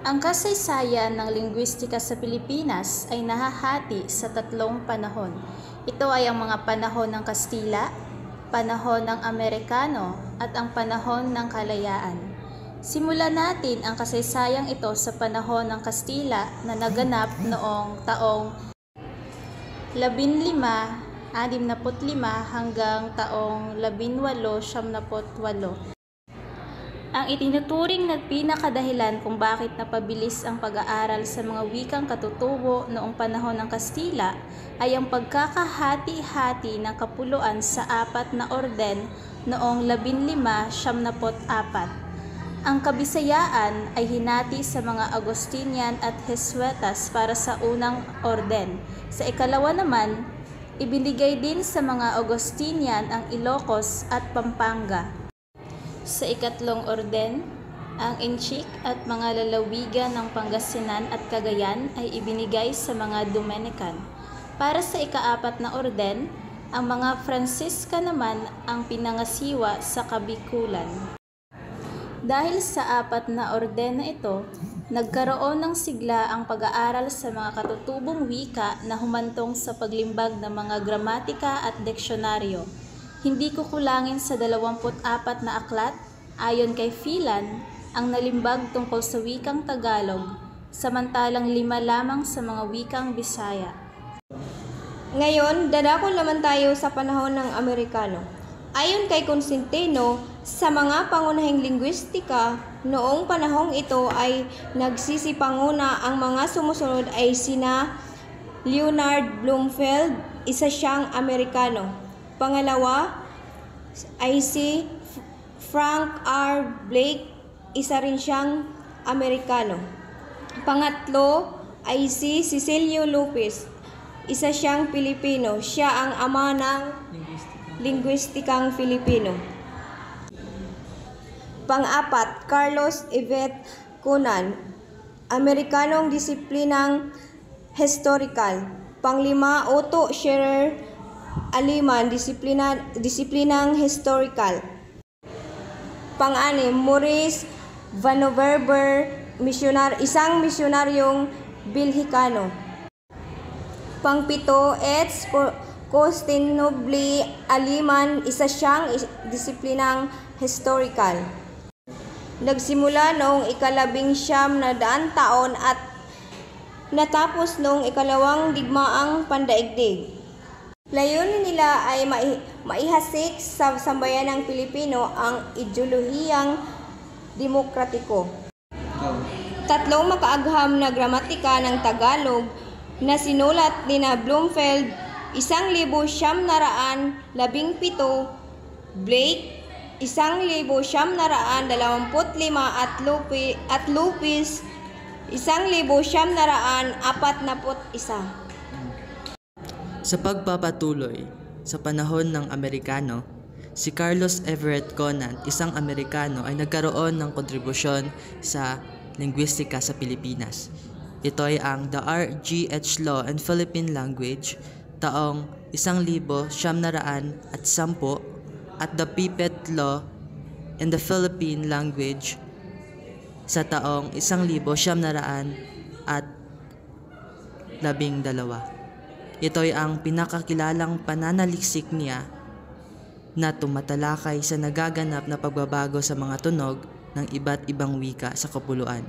Ang kasaysayan ng linguistika sa Pilipinas ay nahahati sa tatlong panahon. Ito ay ang mga panahon ng Kastila, panahon ng Amerikano, at ang panahon ng Kalayaan. Simulan natin ang kasaysayang ito sa panahon ng Kastila na naganap noong taong 1565 hanggang taong 1878. Ang itinuturing na pinakadahilan kung bakit napabilis ang pag-aaral sa mga wikang katutubo noong panahon ng Kastila ay ang pagkakahati-hati ng kapuluan sa apat na orden noong 1574. Ang Kabisayaan ay hinati sa mga Agustinian at Jesuitas para sa unang orden. Sa ikalawa naman, ibinigay din sa mga Agustinian ang Ilocos at Pampanga. Sa ikatlong orden, ang Inchik at mga lalawigan ng Pangasinan at Cagayan ay ibinigay sa mga Dominican. Para sa ikaapat na orden, ang mga Francisca naman ang pinangasiwa sa Kabikulan. Dahil sa apat na orden na ito, nagkaroon ng sigla ang pag-aaral sa mga katutubong wika na humantong sa paglimbag ng mga gramatika at diksyonaryo. Hindi kukulangin sa 24 na aklat, ayon kay Phelan, ang nalimbag tungkol sa wikang Tagalog, samantalang 5 lamang sa mga wikang Bisaya. Ngayon, dadako naman tayo sa panahon ng Amerikano. Ayon kay Constantino, sa mga pangunahing linguistika, noong panahong ito ay nagsisipanguna ang mga sumusunod ay sina Leonard Bloomfield, isa siyang Amerikano. Pangalawa ay si Frank R. Blake, isa rin siyang Amerikano. Pangatlo ay si Cecilio Lopez, isa siyang Pilipino. Siya ang ama ng linguistikang Filipino. Pang-apat, Carlos Yvette Conan, Amerikanong disiplinang historical. Panglima, Otto Scherer, Aleman, disiplinang historical. Pang-anim, Maurice Vanoverber, isang misyonaryong Belhikano. Pang-pito, Eds Constantinople, Aleman, isa siyang disiplinang historical. Nagsimula noong 19 na taon at natapos noong 2 digmaang pandaigdig. Layunin nila ay maihasik sa sambayanang Pilipino ang ideolohiyang demokratiko. Tatlong makaagham na gramatika ng Tagalog na sinulat ni Bloomfield, 1917, Blake, 1925 at Lopez, 1941. Sa pagpapatuloy sa panahon ng Amerikano, si Carlos Everett Conant, isang Amerikano, ay nagkaroon ng kontribusyon sa linguistika sa Pilipinas. Ito ay ang The R.G.H. Law and Philippine Language taong 1910 at The Pipet Law in the Philippine Language sa taong 1912. Ito ay ang pinakakilalang pananaliksik niya na tumatalakay sa nagaganap na pagbabago sa mga tunog ng iba't ibang wika sa kapuluan.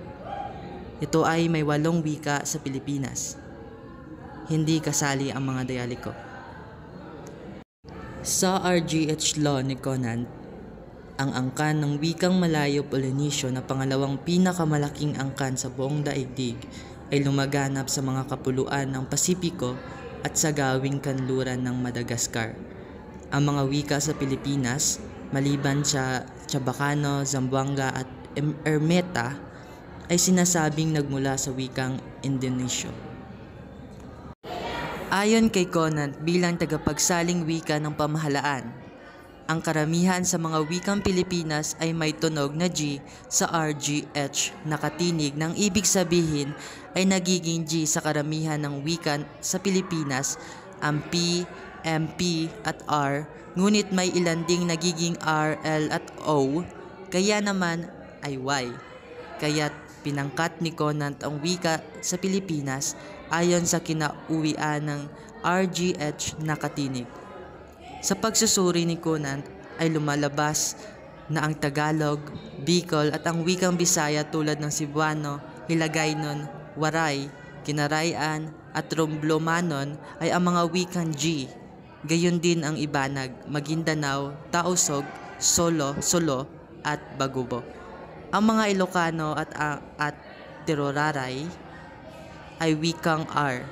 Ito ay may 8 wika sa Pilipinas. Hindi kasali ang mga dialiko. Sa R.G.H. Law ni Conant, ang angkan ng wikang Malayo-Polynesyo na pangalawang pinakamalaking angkan sa buong daigdig ay lumaganap sa mga kapuluan ng Pasipiko at sa gawing kanluran ng Madagascar. Ang mga wika sa Pilipinas, maliban sa Chabacano, Zamboanga at Ermita, ay sinasabing nagmula sa wikang Indonesyo. Ayon kay Conant, bilang tagapagsaling wika ng pamahalaan, ang karamihan sa mga wikang Pilipinas ay may tunog na G sa RGH na katinig, nang ibig sabihin ay nagiging G sa karamihan ng wika sa Pilipinas ang P, MP at R, ngunit may ilan ding nagiging R, L at O, kaya naman ay Y. Kaya't pinangkat ni Conant ang wika sa Pilipinas ayon sa kinauwian ng RGH Nakatinig. Sa pagsusuri ni Conant ay lumalabas na ang Tagalog, Bicol at ang wikang Bisaya tulad ng Cebuano, Hiligaynon, Waray, Kinarayan at Romblomanon ay ang mga wikang G. Gayon din ang Ibanag, Maguindanao, Tausog, Solo at Bagubo. Ang mga Ilocano at Tiroraray ay wikang R.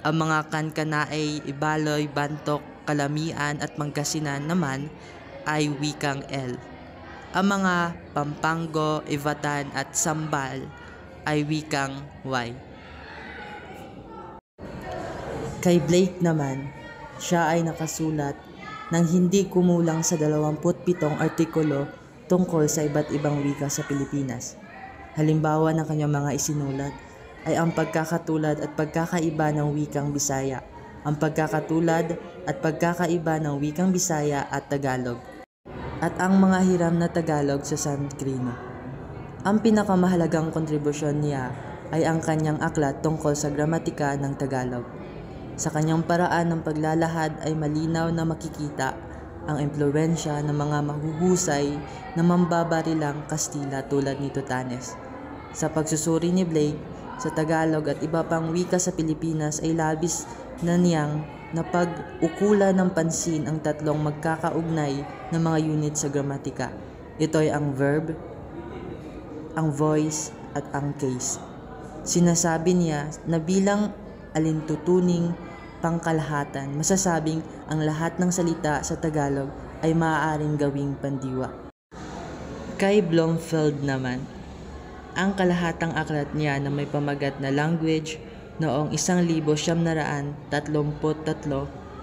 Ang mga Kankanaey, Ibaloy, Bantok, Kalamian at Pangasinan naman ay wikang L. Ang mga Pampango, Ivatan at Sambal ay wikang Y. Kay Blake naman, siya ay nakasulat ng hindi kumulang sa 27 artikulo tungkol sa iba't ibang wika sa Pilipinas. Halimbawa ng kanyang mga isinulat ay ang pagkakatulad at pagkakaiba ng wikang Bisaya, ang pagkakatulad at pagkakaiba ng wikang Bisaya at Tagalog, at ang mga hiram na Tagalog sa Sankrino. Ang pinakamahalagang kontribusyon niya ay ang kanyang aklat tungkol sa gramatika ng Tagalog. Sa kanyang paraan ng paglalahad ay malinaw na makikita ang impluwensya ng mga mahuhusay na mambabarilang Kastila tulad ni Tutanes. Sa pagsusuri ni Blake sa Tagalog at iba pang wika sa Pilipinas ay labis na niyang napag-ukulan ng pansin ang tatlong magkakaugnay na mga unit sa gramatika. Ito ay ang verb, ang voice at ang case. Sinasabi niya na bilang alintutuning pangkalahatan, masasabing ang lahat ng salita sa Tagalog ay maaaring gawing pandiwa. Kay Blomfield naman, ang kalahatang aklat niya na may pamagat na language noong 1933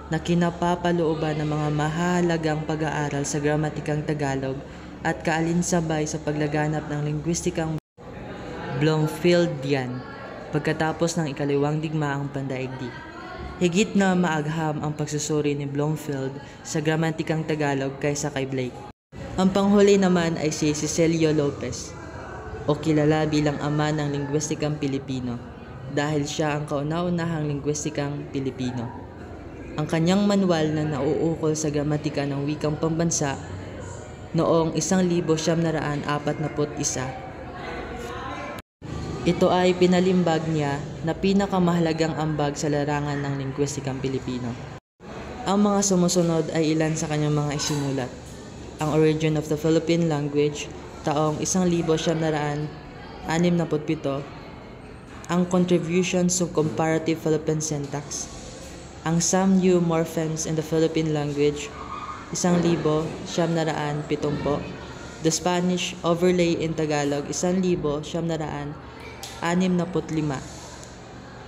na kinapapalooban ng mga mahalagang pag-aaral sa gramatikang Tagalog at kaalinsabay sa paglaganap ng lingwistikang Blomfieldian pagkatapos ng ikalawang digmaang pandaigdig. Higit na maagham ang pagsusuri ni Blomfield sa gramatikang Tagalog kaysa kay Blake. Ang panghuli naman ay si Cecilio Lopez, o kilala bilang ama ng lingwistikang Pilipino, dahil siya ang kauna-unahang lingwistikang Pilipino. Ang kanyang manual na nauukol sa gramatika ng wikang pambansa noong 1941. Ito ay pinalimbag niya na pinakamahalagang ambag sa larangan ng lingwistikang Pilipino. Ang mga sumusunod ay ilan sa kanyang mga isinulat. Ang Origin of the Philippine Language, taong 1967. Ang Contributions to Comparative Philippine Syntax. Ang Some New Morphemes in the Philippine Language, 1970. The Spanish Overlay in Tagalog, 1965.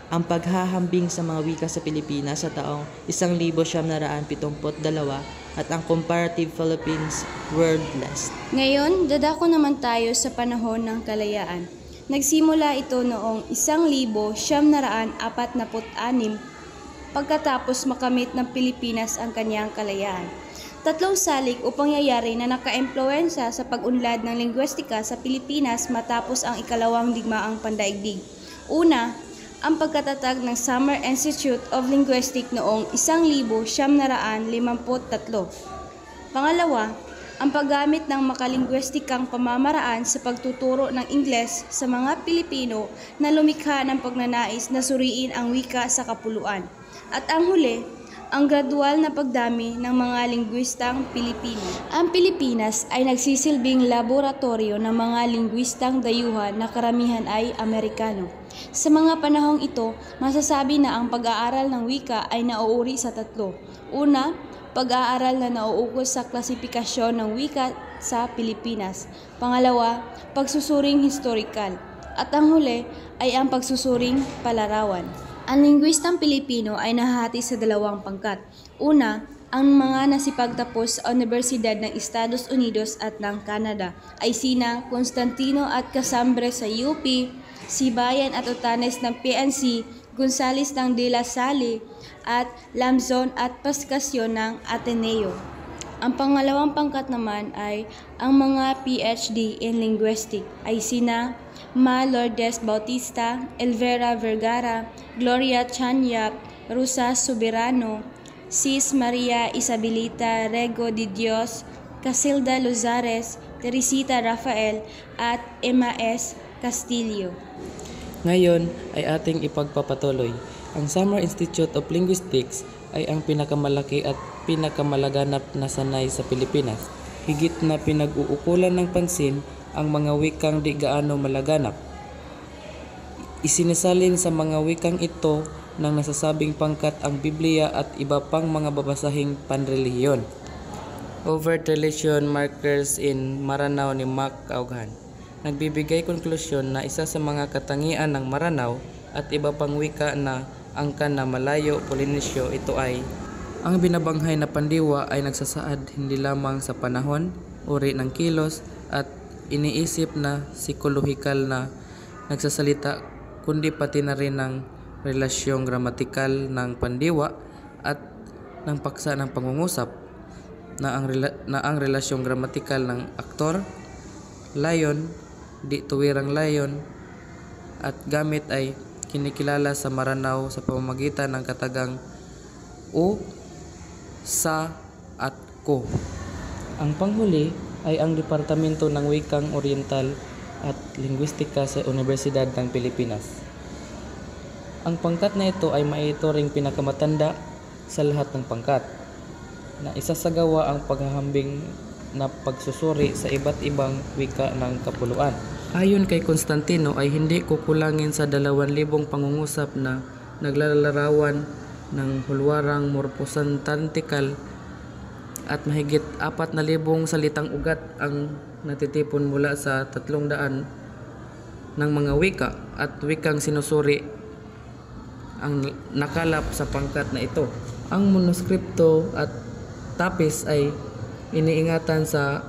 Ang paghahambing sa mga wika sa Pilipinas sa taong 1972 at ang Comparative Philippines Word List. Ngayon, dadako naman tayo sa panahon ng kalayaan. Nagsimula ito noong 1946 pagkatapos makamit ng Pilipinas ang kanyang kalayaan. Tatlong salik o pangyayari na naka-impluwensya sa pag-unlad ng lingwistika sa Pilipinas matapos ang ikalawang digmaang pandaigdig. Una, ang pagkatatag ng Summer Institute of Linguistics noong 1953. Pangalawa, ang paggamit ng makalingwistikang pamamaraan sa pagtuturo ng Ingles sa mga Pilipino na lumikha ng pagnanais na suriin ang wika sa kapuluan. At ang huli, ang gradual na pagdami ng mga lingwistang Pilipino. Ang Pilipinas ay nagsisilbing laboratorio ng mga lingwistang dayuhan na karamihan ay Amerikano. Sa mga panahong ito, masasabi na ang pag-aaral ng wika ay nauuri sa tatlo. Una, pag-aaral na nauukol sa klasifikasyon ng wika sa Pilipinas. Pangalawa, pagsusuring historikal. At ang huli ay ang pagsusuring palarawan. Ang lingwistang Pilipino ay nahahati sa dalawang pangkat. Una, ang mga nasipagtapos sa Universidad ng Estados Unidos at ng Canada ay sina Constantino at Casambre sa UP, Sibayan at Otanes ng PNC, Gonzales ng De La Salle at Lambzon at Pascasio ng Ateneo. Ang pangalawang pangkat naman ay ang mga PhD in Linguistics ay sina Ma Lourdes Bautista, Elvera Vergara, Gloria Chanyap, Rosa Soberano, Sis Maria Isabelita Rego de Dios, Casilda Lozares, Teresita Rafael, at Emma S. Castillo. Ngayon ay ating ipagpapatuloy. Ang Summer Institute of Linguistics ay ang pinakamalaki at pinakamalaganap na sanay sa Pilipinas. Higit na pinag-uukulan ng pansin ang mga wikang di gaano malaganap. Isinisalin sa mga wikang ito ng nasasabing pangkat ang Biblia at iba pang mga babasahing panrelihiyon. Overt Religion Markers in Maranao ni Mac Aughan. Nagbibigay konklusyon na isa sa mga katangian ng Maranao at iba pang wika na angkan na Malayo Polinesyo ito ay ang binabanghay na pandiwa ay nagsasaad hindi lamang sa panahon, uri ng kilos at iniisip na psikolohikal na nagsasalita kundi pati na rin ng relasyong gramatikal ng pandiwa at ng paksa ng pangungusap na ang relasyong gramatikal ng aktor, layon, di tuwirang layon at gamit ay kinikilala sa Maranao sa pamamagitan ng katagang u, sa at ko. Ang panghuli ay ang Departamento ng Wikang Oriental at Linguistika sa Universidad ng Pilipinas. Ang pangkat na ito ay maituring pinakamatanda sa lahat ng pangkat na isasagawa ang paghahambing na pagsusuri sa iba't ibang wika ng kapuluan. Ayon kay Constantino ay hindi kukulangin sa 2,000 pangungusap na naglalarawan ng hulwarang morposantantikal at mahigit 4,000 salitang ugat ang natitipon mula sa 300 ng mga wika at wikang sinusuri ang nakalap sa pangkat na ito. Ang manuskripto at tapis ay iniingatan sa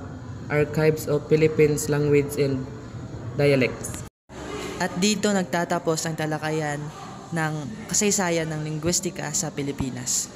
Archives of Philippines Language and Dialects. At dito nagtatapos ang talakayan ng kasaysayan ng linguistika sa Pilipinas.